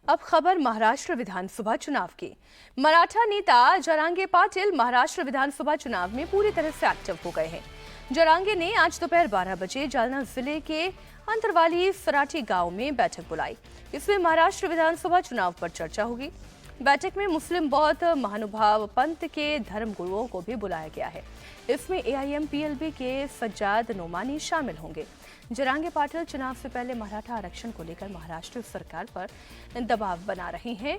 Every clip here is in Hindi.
अब खबर महाराष्ट्र विधानसभा चुनाव की। मराठा नेता जरांगे पाटिल महाराष्ट्र विधानसभा चुनाव में पूरी तरह से एक्टिव हो गए हैं। जरांगे ने आज दोपहर 12 बजे जालना जिले के अंतरवाली फराठी गांव में बैठक बुलाई। इसमें महाराष्ट्र विधानसभा चुनाव पर चर्चा होगी। बैठक में मुस्लिम बौद्ध महानुभाव पंथ के धर्म गुरुओं को भी बुलाया गया है। इसमें AIMPLB के सज्जाद नोमानी शामिल होंगे। जरांगे पाटिल चुनाव से पहले मराठा आरक्षण को लेकर महाराष्ट्र सरकार पर दबाव बना रहे हैं।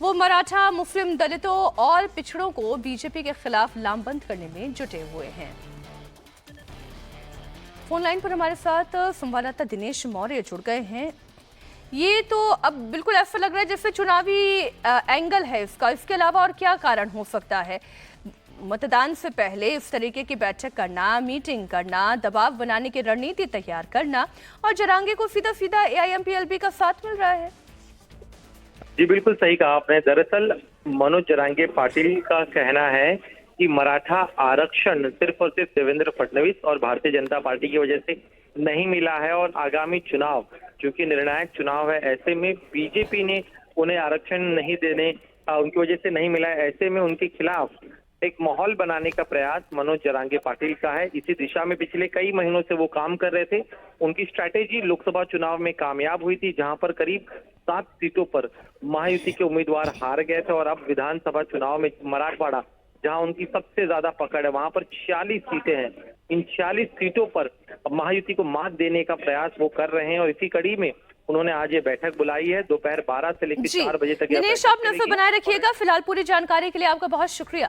वो मराठा, मुस्लिम, दलितों और पिछड़ों को बीजेपी के खिलाफ लामबंद करने में जुटे हुए हैं। फोन लाइन पर हमारे साथ संवाददाता दिनेश मौर्य जुड़ गए हैं। ये तो अब बिल्कुल ऐसा लग रहा है जैसे चुनावी एंगल है इसका। इसके अलावा और क्या कारण हो सकता है? मतदान से पहले इस तरीके की बैठक करना, मीटिंग करना, दबाव बनाने की रणनीति तैयार करना, और जरांगे को सीधा सीधा AIMPLB का साथ मिल रहा है। जी बिल्कुल सही कहा आपने। दरअसल मनोज जरांगे पाटिल का कहना है कि मराठा आरक्षण सिर्फ और सिर्फ देवेंद्र फडणवीस और भारतीय जनता पार्टी की वजह से नहीं मिला है, और आगामी चुनाव क्योंकि निर्णायक चुनाव है, ऐसे में बीजेपी ने उन्हें आरक्षण नहीं देने उनकी वजह से नहीं मिला है। ऐसे में उनके खिलाफ एक माहौल बनाने का प्रयास मनोज जरांगे पाटिल का है। इसी दिशा में पिछले कई महीनों से वो काम कर रहे थे। उनकी स्ट्रैटेजी लोकसभा चुनाव में कामयाब हुई थी, जहां पर करीब 7 सीटों पर महायुति के उम्मीदवार हार गए थे, और अब विधानसभा चुनाव में मराठवाड़ा, जहां उनकी सबसे ज्यादा पकड़ है, वहां पर 46 सीटें हैं। इन 46 सीटों पर महायुति को मात देने का प्रयास वो कर रहे हैं, और इसी कड़ी में उन्होंने आज ये बैठक बुलाई है। दोपहर 12 से लेकर 4 बजे तक। दिनेश, आप नजर बनाए रखिएगा। फिलहाल पूरी जानकारी के लिए आपका बहुत शुक्रिया।